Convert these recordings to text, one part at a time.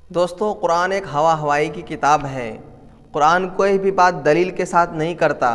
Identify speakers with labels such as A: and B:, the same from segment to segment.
A: दोस्तों, कुरान एक हवाई की किताब है। कुरान कोई भी बात दलील के साथ नहीं करता।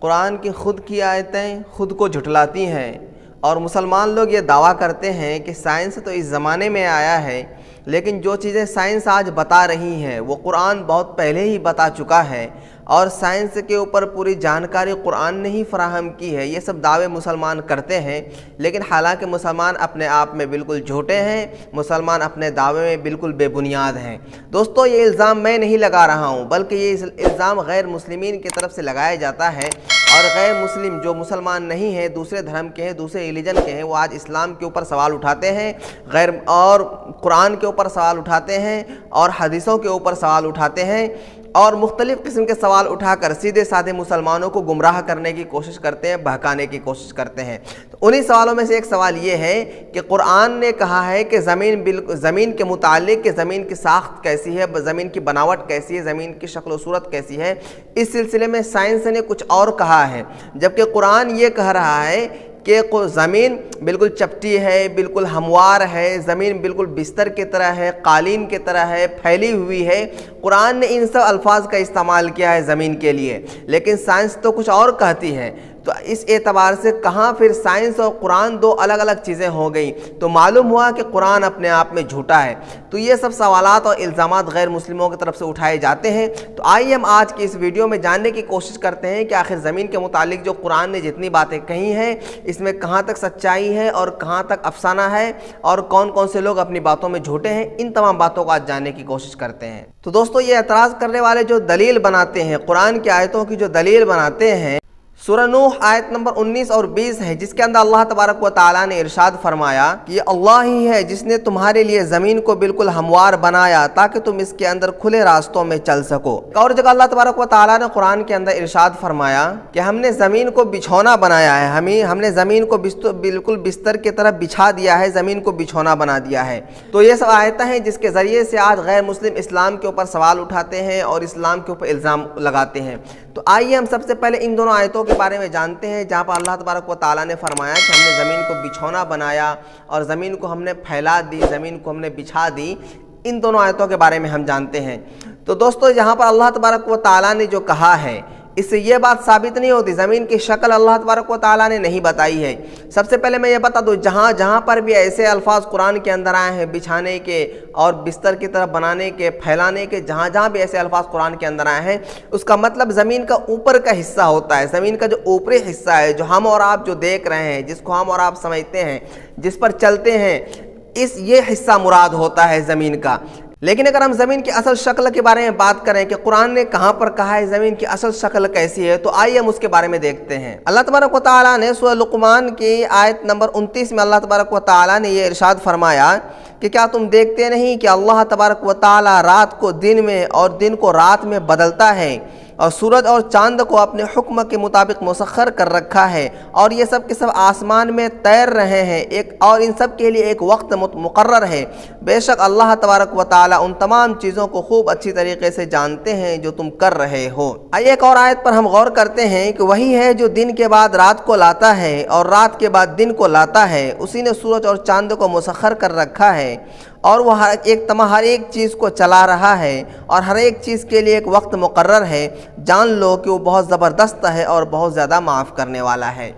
A: कुरान की खुद की आयतें खुद को झुठलाती हैं और मुसलमान लोग ये दावा करते हैं कि साइंस तो इस ज़माने में आया है, लेकिन जो चीज़ें साइंस आज बता रही हैं वो कुरान बहुत पहले ही बता चुका है और साइंस के ऊपर पूरी जानकारी कुरान ने ही फराहम की है। ये सब दावे मुसलमान करते हैं, लेकिन हालांकि मुसलमान अपने आप में बिल्कुल झूठे हैं, मुसलमान अपने दावे में बिल्कुल बेबुनियाद हैं। दोस्तों, ये इल्ज़ाम मैं नहीं लगा रहा हूँ, बल्कि ये इल्ज़ाम गैर मुस्लिमीन की तरफ से लगाया जाता है और गैर मुस्लिम जो मुसलमान नहीं हैं, दूसरे धर्म के हैं, दूसरे रिलीजन के हैं, वो आज इस्लाम के ऊपर सवाल उठाते हैं, गैर और कुरान के ऊपर सवाल उठाते हैं और हदीसों के ऊपर सवाल उठाते हैं और मुख्तलिफ़ किस्म के सवाल उठाकर सीधे साधे मुसलमानों को गुमराह करने की कोशिश करते हैं, बहकाने की कोशिश करते हैं। तो उन्हीं सवालों में से एक सवाल ये है कि कुरान ने कहा है कि ज़मीन के मुतालिक कि ज़मीन की साख्त कैसी है, ज़मीन की बनावट कैसी है, ज़मीन की शक्ल सूरत कैसी है। इस सिलसिले में साइंस ने कुछ और कहा है, जबकि कुरान ये कह रहा है कि ज़मीन बिल्कुल चपटी है, बिल्कुल हमवार है, ज़मीन बिल्कुल बिस्तर की तरह है, कालीन की तरह है, फैली हुई है। कुरान ने इन सब अल्फाज का इस्तेमाल किया है ज़मीन के लिए, लेकिन साइंस तो कुछ और कहती है। तो इस एतबार से कहाँ फिर साइंस और कुरान दो अलग अलग चीज़ें हो गई, तो मालूम हुआ कि कुरान अपने आप में झूठा है। तो ये सब सवालात और इल्ज़ामात गैर मुस्लिमों की तरफ से उठाए जाते हैं। तो आइए हम आज की इस वीडियो में जानने की कोशिश करते हैं कि आखिर ज़मीन के मुतालिक जो कुरान ने जितनी बातें कही हैं, इसमें कहाँ तक सच्चाई है और कहाँ तक अफसाना है और कौन कौन से लोग अपनी बातों में झूठे हैं। इन तमाम बातों को आज जानने की कोशिश करते हैं। तो दोस्तों, ये एतराज़ करने वाले जो दलील बनाते हैं, कुरान की आयतों की जो दलील बनाते हैं, सूरह नूह आयत नंबर 19 और 20 है, जिसके अंदर अल्लाह तबारक व तआला ने इरशाद फरमाया कि ये अल्लाह ही है जिसने तुम्हारे लिए ज़मीन को बिल्कुल हमवार बनाया ताकि तुम इसके अंदर खुले रास्तों में चल सको। और जगह अल्लाह तबारक व तआला ने कुरान के अंदर इरशाद फरमाया कि हमने ज़मीन को बिछौना बनाया है, हमने ज़मीन को बिल्कुल बिस्तर की तरह बिछा दिया है, ज़मीन को बिछौना बना दिया है। तो ये सब आयतें हैं जिसके ज़रिए से आज गैर मुस्लिम इस्लाम के ऊपर सवाल उठाते हैं और इस्लाम के ऊपर इल्ज़ाम लगाते हैं। तो आइए हम सबसे पहले इन दोनों आयतों के बारे में जानते हैं, जहाँ पर अल्लाह तबारक व तआला ने फरमाया कि हमने ज़मीन को बिछौना बनाया और ज़मीन को हमने फैला दी, ज़मीन को हमने बिछा दी। इन दोनों आयतों के बारे में हम जानते हैं। तो दोस्तों, यहाँ पर अल्लाह तबारक व तआला ने जो कहा है, इससे ये बात साबित नहीं होती ज़मीन की शक्ल अल्लाह तबारक व तआला ने नहीं बताई है। सबसे पहले मैं ये बता दूँ, जहाँ जहाँ पर भी ऐसे अल्फाज कुरान के अंदर आए हैं बिछाने के और बिस्तर की तरफ बनाने के, फैलाने के, जहाँ जहाँ भी ऐसे अल्फाज कुरान के अंदर आए हैं, उसका मतलब ज़मीन का ऊपर का हिस्सा होता है। ज़मीन का जो ऊपरी हिस्सा है, जो हम और आप जो देख रहे हैं, जिसको हम और आप समझते हैं, जिस पर चलते हैं, ये हिस्सा मुराद होता है ज़मीन का। लेकिन अगर हम ज़मीन की असल शक्ल के बारे में बात करें कि कुरान ने कहाँ पर कहा है ज़मीन की असल शक्ल कैसी है, तो आइए हम उसके बारे में देखते हैं। अल्लाह तबारक व तआला ने सूरह लुक़मान की आयत नंबर 29 में अल्लाह तबारक व तआला ने ये इरशाद फरमाया कि क्या तुम देखते नहीं कि अल्लाह तबारक व तआला रात को दिन में और दिन को रात में बदलता है और सूरज और चांद को अपने हुक्म के मुताबिक मुसख्खर कर रखा है और ये सब के सब आसमान में तैर रहे हैं, और इन सब के लिए एक वक्त मुकर्रर है। बेशक अल्लाह तबारक व तआला उन तमाम चीज़ों को खूब अच्छी तरीके से जानते हैं जो तुम कर रहे हो। आइए एक और आयत पर हम गौर करते हैं कि वही है जो दिन के बाद रात को लाता है और रात के बाद दिन को लाता है। उसी ने सूरज और चांद को मुसख्खर कर रखा है और वह हर एक चीज़ को चला रहा है और हर एक चीज़ के लिए एक वक्त मुकर्रर है। जान लो कि वो बहुत ज़बरदस्त है और बहुत ज़्यादा माफ़ करने वाला है।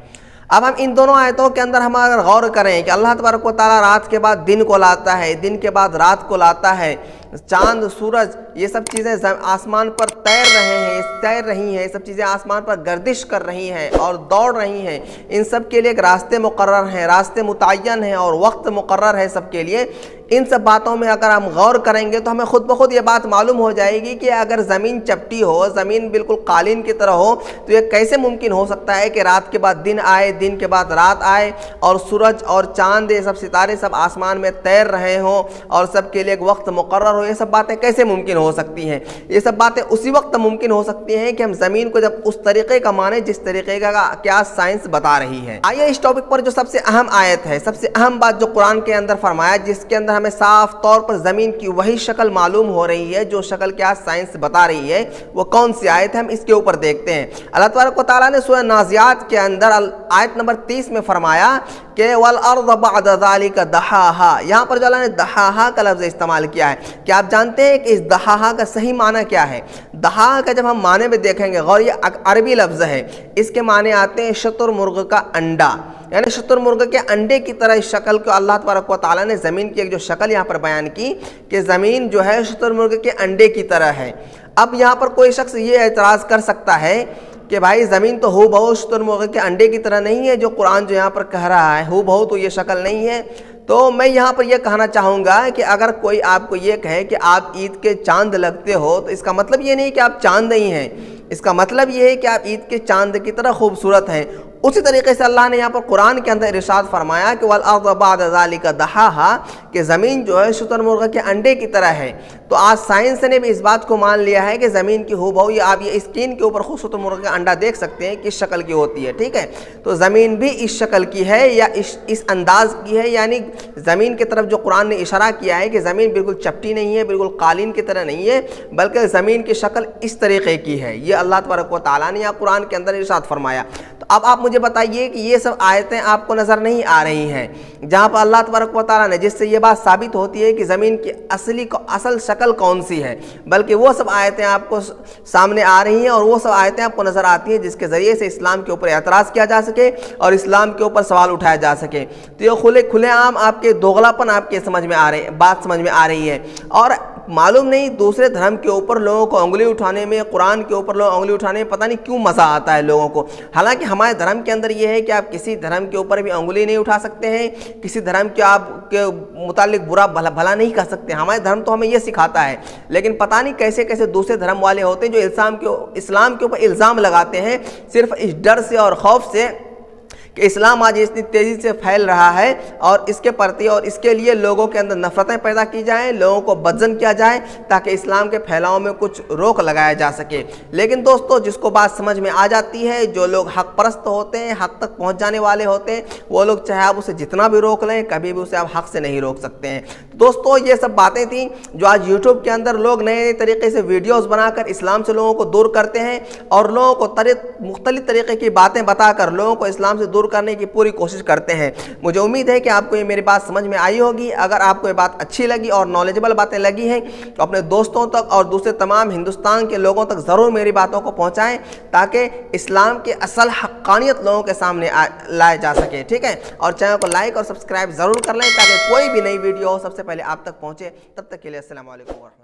A: अब हम इन दोनों आयतों के अंदर हम अगर गौर करें कि अल्लाह तबारक व तआला रात के बाद दिन को लाता है, दिन के बाद रात को लाता है, चांद सूरज ये सब चीज़ें आसमान पर तैर रही हैं, ये सब चीज़ें आसमान पर गर्दिश कर रही हैं और दौड़ रही हैं। इन सब के लिए एक रास्ते मुकर्रर हैं, रास्ते मुतय्यन हैं और वक्त मुकर्रर है सबके लिए। इन सब बातों में अगर हम गौर करेंगे तो हमें खुद ब खुद ये बात मालूम हो जाएगी कि अगर ज़मीन चपटी हो, ज़मीन बिल्कुल कालीन की तरह हो, तो ये कैसे मुमकिन हो सकता है कि रात के बाद दिन आए, दिन के बाद रात आए और सूरज और चांद ये सब सितारे सब आसमान में तैर रहे हों और सबके लिए एक वक्त मुकर्रर हो। ये सब बातें कैसे मुमकिन हो सकती हैं? ये सब बातें उसी वक्त मुमकिन हो सकती हैं कि हम ज़मीन को जब उस तरीक़े का माने जिस तरीक़े का क्या साइंस बता रही है। आइए इस टॉपिक पर जो सबसे अहम आयत है, सबसे अहम बात जो कुरान के अंदर फरमाया, जिसके अंदर हमें ہمیں صاف طور پر زمین کی وہی شکل معلوم ہو رہی ہے جو شکل کیا سائنس بتا رہی ہے۔ وہ کون سی آیت ہے ہم اس کے اوپر دیکھتے ہیں۔ اللہ تبارک و تعالیٰ نے سورہ نازعات کے اندر آیت نمبر 30 میں فرمایا کہ وَالْأَرْضَ بَعْدَ ذَلِكَ دَحَاهَا، یہاں پر جو اللہ نے دحاہا کا لفظ استعمال کیا ہے، کیا آپ جانتے ہیں کہ اس دحاہا کا صحیح معنی کیا ہے؟ دحاہا کا جب ہم معنی میں دیکھیں گے، غور یہ عربی لفظ ہے، اس کے معنی آتے ہیں شتر مرغ کا انڈا، یعنی شتر مرغ کے انڈے کی طرح اس شکل کو اللہ تبارک و تعالیٰ نے زمین کی ایک جو شکل یہاں پر بیان کی کہ زمین جو ہے شتر مرغ کے انڈے کی طرح ہے۔ اب یہاں پر کوئی شخص یہ اعتراض کر سکتا ہے کہ بھائی زمین تو ہو بہو شتر مرغ کے انڈے کی طرح نہیں ہے، جو قرآن جو یہاں پر کہہ رہا ہے ہو بہو تو یہ شکل نہیں ہے۔ تو میں یہاں پر یہ کہنا چاہوں گا کہ اگر کوئی آپ کو یہ کہے کہ آپ عید کے چاند لگتے ہو تو اس کا مطلب یہ نہیں کہ آپ چاند نہیں ہیں، اس کا مطلب یہ ہے کہ آپ عید کے چاند کی طرح خوبصورت ہیں۔ اسی طریقے سے اللہ نے یہاں پر قرآن کے اندر ارشاد فرمایا کہ وَالْأَرْضَ بَعْدَ ذَلِكَ دَحَاهَا، کہ زمین جو ہے شتر مرغ کے انڈے کی طرح ہے۔ تو آج سائنس نے بھی اس بات کو مان لیا ہے کہ زمین کی ہو بہو یہ آپ یہ اسکرین کے اوپر خود شتر مرغ کا انڈا دیکھ سکتے ہیں کس شکل کی ہوتی ہے، ٹھیک ہے؟ تو زمین بھی اس شکل کی ہے یا اس انداز کی ہے، یعنی زمین کی طرف جو قرآن نے اشارہ کیا ہے کہ زمین بالکل چپٹی نہیں ہے، بالکل قالین کی طرح نہیں ہے، بلکہ زمین کی شکل اس طریقے کی ہے۔ یہ اللہ تبارک و تعالیٰ نے یہاں قرآن کے اندر ارشاد فرمایا۔ تو اب آپ مجھے بتائیے کہ یہ سب آیتیں آپ کو نظر نہیں آ رہی ہیں جہاں پر اللہ تبارک و تعالیٰ نے، جس سے یہ بات ثابت ہوتی ہے کہ زمین کی اصل شکل کون سی ہے، بلکہ وہ سب آیتیں آپ کو سامنے آ رہی ہیں اور وہ سب آیتیں آپ کو نظر آتی ہیں جس کے ذریعے سے اسلام کے اوپر اعتراض کیا جا سکے اور اسلام کے اوپر سوال اٹھایا جا سکے۔ تو یہ کھلے عام آپ کے دوغلاپن آپ کے بات سمجھ میں آ رہی ہے، اور معلوم نہیں دوسرے دھرم کے اوپر لوگوں کو انگلی اٹھانے میں، قرآن کے اوپر لوگ انگلی اٹھانے میں پتہ نہیں کیوں مزہ آتا ہے لوگوں کو۔ حالانکہ ہمارے دھرم کے اندر یہ ہے کہ آپ کسی دھرم کے اوپر بھی انگلی نہیں اٹھا سکتے ہیں، کسی دھرم کے آپ کے متعلق برا بھلا نہیں کر سکتے۔ ہمارے دھرم تو ہمیں یہ سکھاتا ہے، لیکن پتہ نہیں کیسے کیسے دوسرے دھرم والے ہوتے ہیں جو اسلام کے اوپر الزام لگاتے ہیں صرف اس ڈر سے اور خوف سے کہ اسلام آج اتنی تیزی سے پھیل رہا ہے اور اس کے پرتی اور اس کے لیے لوگوں کے اندر نفرتیں پیدا کی جائیں، لوگوں کو بدظن کیا جائے تاکہ اسلام کے پھیلاؤ میں کچھ روک لگایا جا سکے۔ لیکن دوستو، جس کو بات سمجھ میں آ جاتی ہے، جو لوگ حق پرست ہوتے ہیں، حق تک پہنچ جانے والے ہوتے ہیں، وہ لوگ چاہے آپ اسے جتنا بھی روک لیں کبھی بھی اسے آپ حق سے نہیں روک سکتے ہیں۔ دوستو، یہ سب باتیں تھیں جو آج یوٹیوب کے اندر لوگ نئے طریقے سے ویڈیوز بنا کر اسلام سے لوگوں کو دور کرتے ہیں اور لوگوں کو مختلف طریقے کی باتیں بتا کر لوگوں کو اسلام سے دور کرنے کی پوری کوشش کرتے ہیں۔ مجھے امید ہے کہ آپ کو یہ میری بات سمجھ میں آئی ہوگی۔ اگر آپ کو یہ بات اچھی لگی اور نالجبل باتیں لگی ہیں تو اپنے دوستوں تک اور دوسرے تمام ہندوستان کے لوگوں تک ضرور میری باتوں کو پہنچائیں تاکہ اسلام کے اصل حقانیت لوگوں کے سامنے لائے جا سکے، ٹھیک ہے؟ اور چینل کو لائک اور سبسکرائب ضرور کر لیں تاکہ کوئی بھی نئی ویڈیو سب سے پہلے آپ تک پہنچے۔ تب تک کے لیے السلام علیکم ورحمۃ اللہ۔